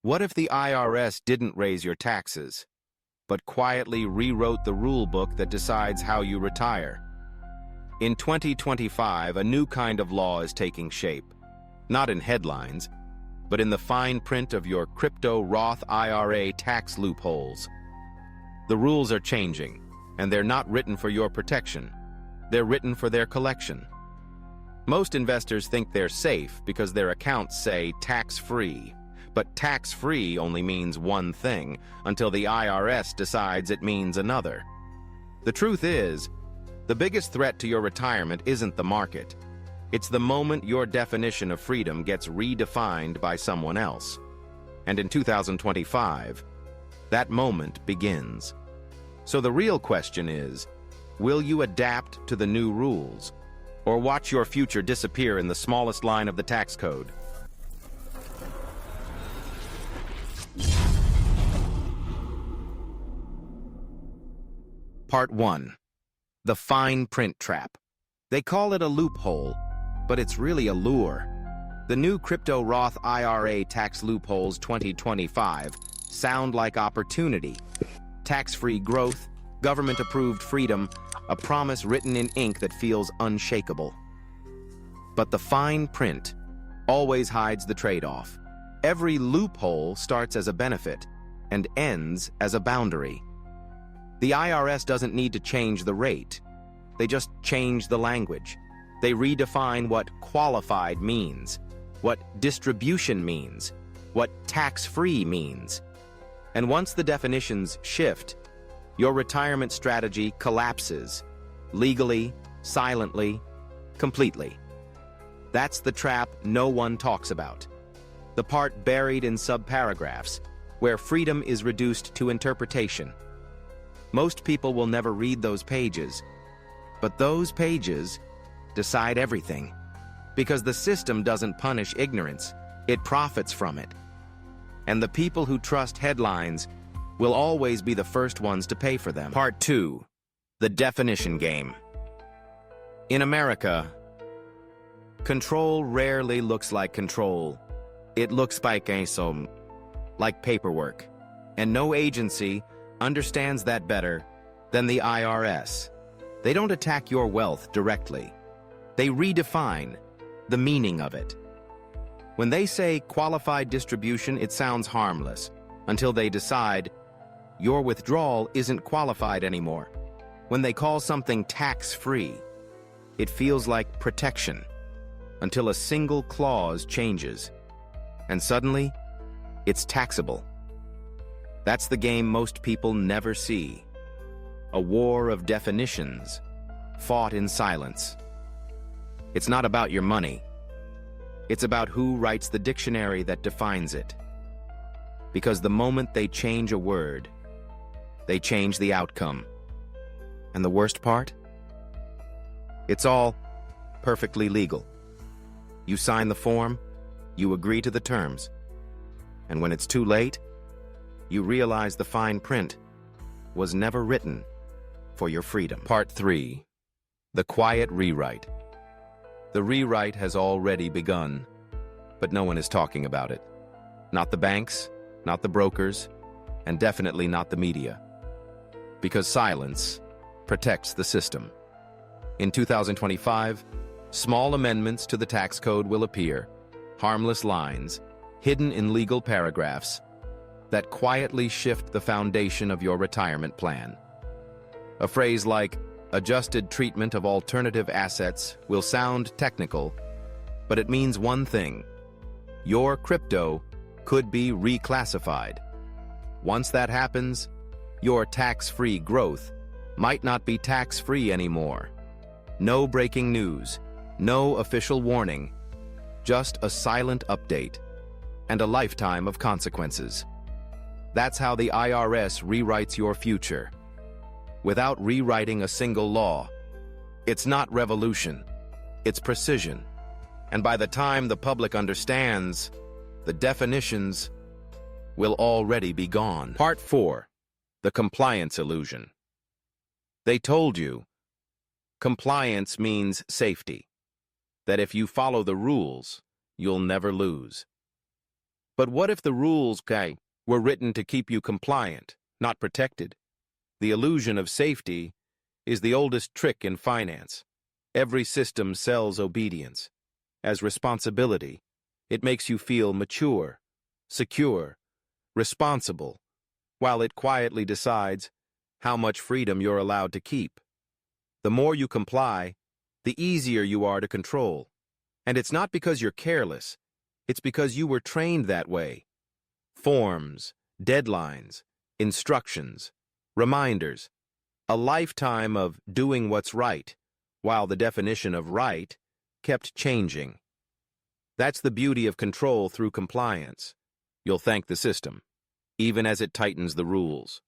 What if the IRS didn't raise your taxes, but quietly rewrote the rule book that decides how you retire? In 2025, a new kind of law is taking shape, not in headlines, but in the fine print of your crypto Roth IRA tax loopholes. The rules are changing, and they're not written for your protection. They're written for their collection. Most investors think they're safe because their accounts say tax-free. But tax-free only means one thing until the IRS decides it means another. The truth is, the biggest threat to your retirement isn't the market. It's the moment your definition of freedom gets redefined by someone else. And in 2025, that moment begins. So the real question is, will you adapt to the new rules, or watch your future disappear in the smallest line of the tax code? Part 1. The Fine Print Trap. They call it a loophole, but it's really a lure. The new crypto Roth IRA tax loopholes 2025 sound like opportunity. Tax-free growth, government-approved freedom, a promise written in ink that feels unshakable. But the fine print always hides the trade-off. Every loophole starts as a benefit and ends as a boundary. The IRS doesn't need to change the rate. They just change the language. They redefine what qualified means, what distribution means, what tax-free means. And once the definitions shift, your retirement strategy collapses, legally, silently, completely. That's the trap no one talks about. The part buried in subparagraphs, where freedom is reduced to interpretation. Most people will never read those pages, but those pages decide everything. Because the system doesn't punish ignorance, it profits from it. And the people who trust headlines will always be the first ones to pay for them. Part 2. The Definition Game. In America, control rarely looks like control. It looks like paperwork. And no agency understands that better than the IRS. They don't attack your wealth directly. They redefine the meaning of it. When they say qualified distribution, it sounds harmless until they decide your withdrawal isn't qualified anymore. When they call something tax-free, it feels like protection until a single clause changes, and suddenly it's taxable. That's the game most people never see. A war of definitions, fought in silence. It's not about your money. It's about who writes the dictionary that defines it. Because the moment they change a word, they change the outcome. And the worst part? It's all perfectly legal. You sign the form, you agree to the terms. And when it's too late, you realize the fine print was never written for your freedom. Part 3. The Quiet Rewrite. The rewrite has already begun, but no one is talking about it. Not the banks, not the brokers, and definitely not the media. Because silence protects the system. In 2025, small amendments to the tax code will appear, harmless lines, hidden in legal paragraphs, that quietly shift the foundation of your retirement plan. A phrase like adjusted treatment of alternative assets will sound technical, but it means one thing: your crypto could be reclassified. Once that happens, your tax-free growth might not be tax-free anymore. No breaking news, no official warning, just a silent update and a lifetime of consequences. That's how the IRS rewrites your future. Without rewriting a single law. It's not revolution, it's precision. And by the time the public understands, the definitions will already be gone. Part 4. The Compliance Illusion. They told you compliance means safety, that if you follow the rules, you'll never lose. But what if the rules, were written to keep you compliant, not protected? The illusion of safety is the oldest trick in finance. Every system sells obedience. As responsibility, it makes you feel mature, secure, responsible, while it quietly decides how much freedom you're allowed to keep. The more you comply, the easier you are to control. And it's not because you're careless, it's because you were trained that way. Forms, deadlines, instructions, reminders, a lifetime of doing what's right, while the definition of right kept changing. That's the beauty of control through compliance. You'll thank the system, even as it tightens the rules.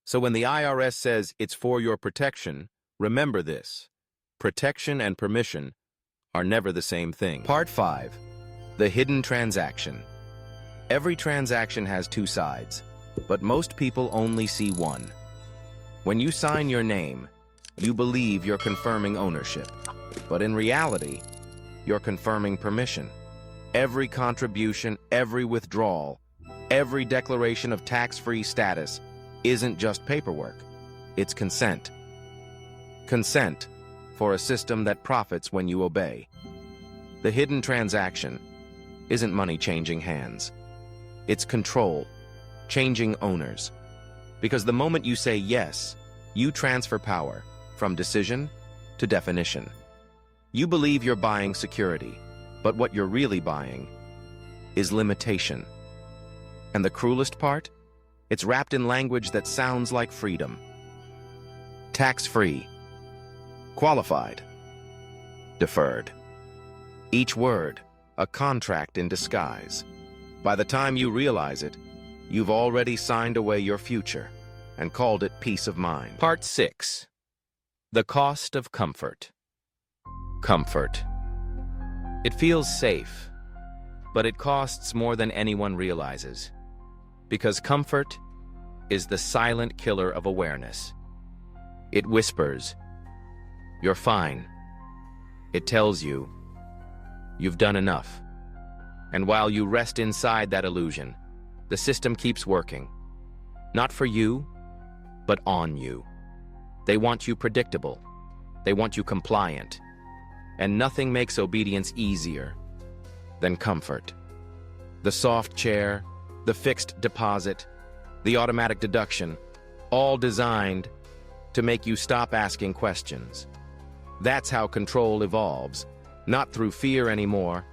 So when the IRS says it's for your protection, remember this: protection and permission are never the same thing. Part 5. The hidden transaction. Every transaction has two sides, but most people only see one. When you sign your name, you believe you're confirming ownership, but in reality, you're confirming permission. Every contribution, every withdrawal, every declaration of tax-free status isn't just paperwork, it's consent. Consent for a system that profits when you obey. The hidden transaction isn't money changing hands. It's control, changing owners. Because the moment you say yes, you transfer power from decision to definition. You believe you're buying security, but what you're really buying is limitation. And the cruelest part? It's wrapped in language that sounds like freedom. Tax-free, qualified, deferred. Each word, a contract in disguise. By the time you realize it, you've already signed away your future and called it peace of mind. Part 6. The cost of comfort. Comfort. It feels safe, but it costs more than anyone realizes. Because comfort is the silent killer of awareness. It whispers, "You're fine." It tells you, "You've done enough." And while you rest inside that illusion, the system keeps working. Not for you, but on you. They want you predictable. They want you compliant. And nothing makes obedience easier than comfort. The soft chair, the fixed deposit, the automatic deduction, all designed to make you stop asking questions. That's how control evolves, not through fear anymore,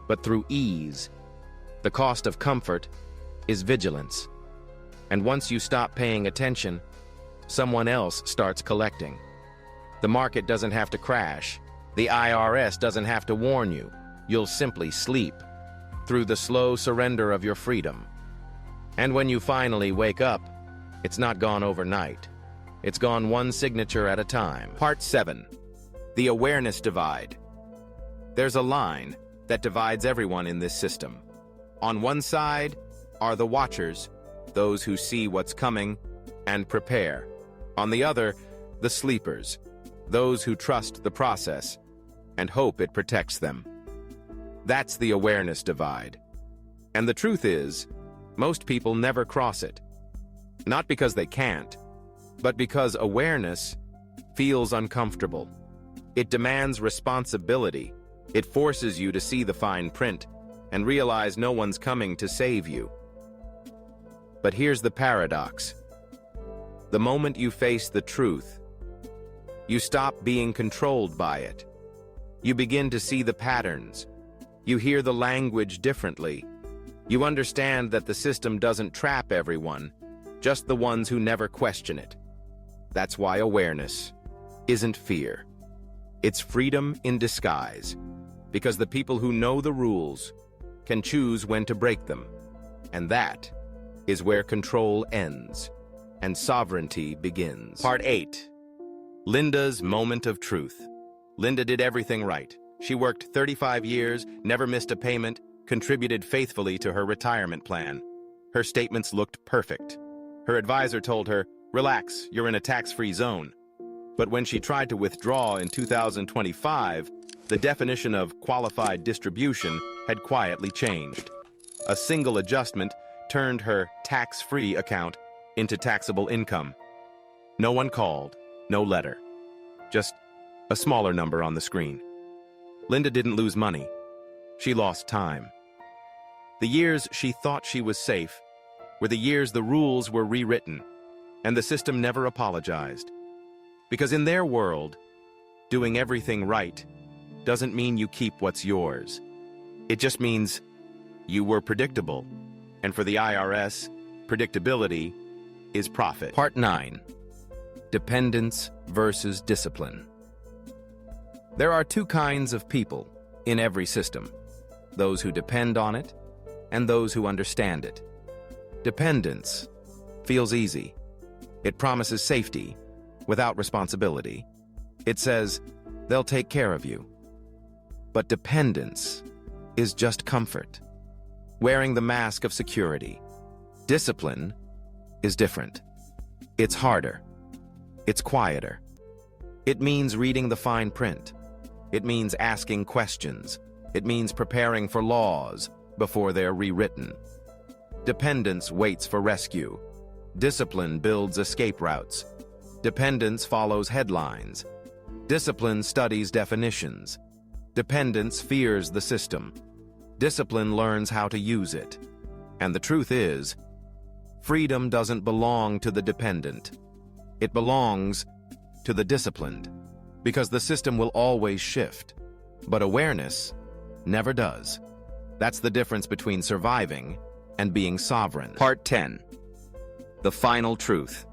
but through ease. The cost of comfort is vigilance. And once you stop paying attention, someone else starts collecting. The market doesn't have to crash. The IRS doesn't have to warn you. You'll simply sleep through the slow surrender of your freedom. And when you finally wake up, it's not gone overnight. It's gone one signature at a time. Part 7. The awareness divide. There's a line that divides everyone in this system. On one side are the watchers, those who see what's coming and prepare. On the other, the sleepers, those who trust the process and hope it protects them. That's the awareness divide. And the truth is, most people never cross it. Not because they can't, but because awareness feels uncomfortable. It demands responsibility. It forces you to see the fine print and realize no one's coming to save you. But here's the paradox. The moment you face the truth, you stop being controlled by it. You begin to see the patterns. You hear the language differently. You understand that the system doesn't trap everyone, just the ones who never question it. That's why awareness isn't fear. It's freedom in disguise, because the people who know the rules can choose when to break them. And that is where control ends and sovereignty begins. Part 8. Linda's moment of truth. Linda did everything right. She worked 35 years, never missed a payment, contributed faithfully to her retirement plan. Her statements looked perfect. Her advisor told her, "Relax, you're in a tax-free zone." But when she tried to withdraw in 2025, the definition of qualified distribution had quietly changed. A single adjustment turned her tax-free account into taxable income. No one called, no letter, just a smaller number on the screen. Linda didn't lose money. She lost time. The years she thought she was safe were the years the rules were rewritten, and the system never apologized. Because in their world, doing everything right doesn't mean you keep what's yours. It just means you were predictable. And for the IRS, predictability is profit. Part 9. Dependence versus discipline. There are two kinds of people in every system: those who depend on it and those who understand it. Dependence feels easy. It promises safety without responsibility. It says they'll take care of you. But dependence is just comfort, wearing the mask of security. Discipline is different. It's harder. It's quieter. It means reading the fine print. It means asking questions. It means preparing for laws before they're rewritten. Dependence waits for rescue. Discipline builds escape routes. Dependence follows headlines. Discipline studies definitions. Dependence fears the system. Discipline learns how to use it. And the truth is, freedom doesn't belong to the dependent. It belongs to the disciplined, because the system will always shift, but awareness never does. That's the difference between surviving and being sovereign. Part 10. The final truth.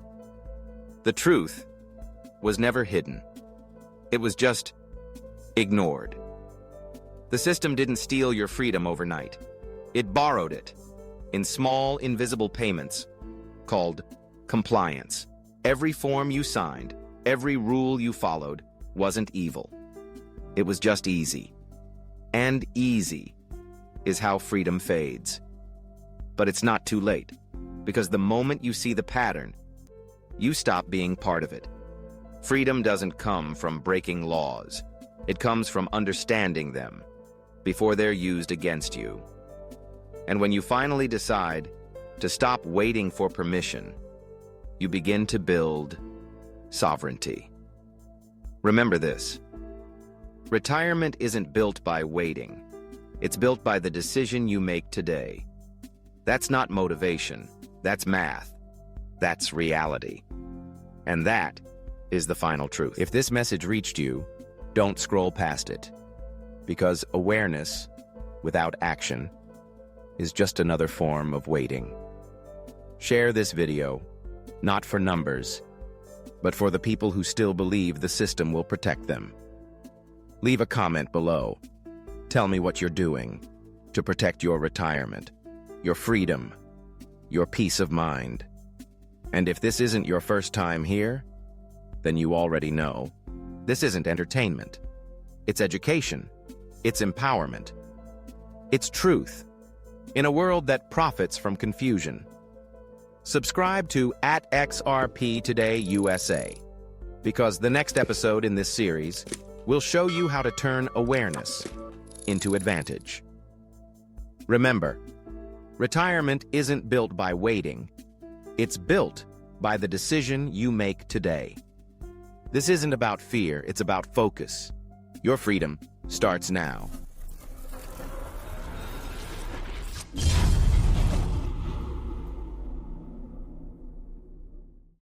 The truth was never hidden. It was just ignored. The system didn't steal your freedom overnight. It borrowed it in small, invisible payments called compliance. Every form you signed, every rule you followed wasn't evil. It was just easy. And easy is how freedom fades. But it's not too late, because the moment you see the pattern, you stop being part of it. Freedom doesn't come from breaking laws. It comes from understanding them before they're used against you. And when you finally decide to stop waiting for permission, you begin to build sovereignty. Remember this: retirement isn't built by waiting. It's built by the decision you make today. That's not motivation. That's math. That's reality. And that is the final truth. If this message reached you, don't scroll past it, because awareness without action is just another form of waiting. Share this video, not for numbers, but for the people who still believe the system will protect them. Leave a comment below. Tell me what you're doing to protect your retirement, your freedom, your peace of mind. And if this isn't your first time here, then you already know. This isn't entertainment. It's education. It's empowerment. It's truth in a world that profits from confusion. Subscribe to @XRP Today USA, because the next episode in this series will show you how to turn awareness into advantage. Remember, retirement isn't built by waiting. It's built by the decision you make today. This isn't about fear, it's about focus. Your freedom starts now.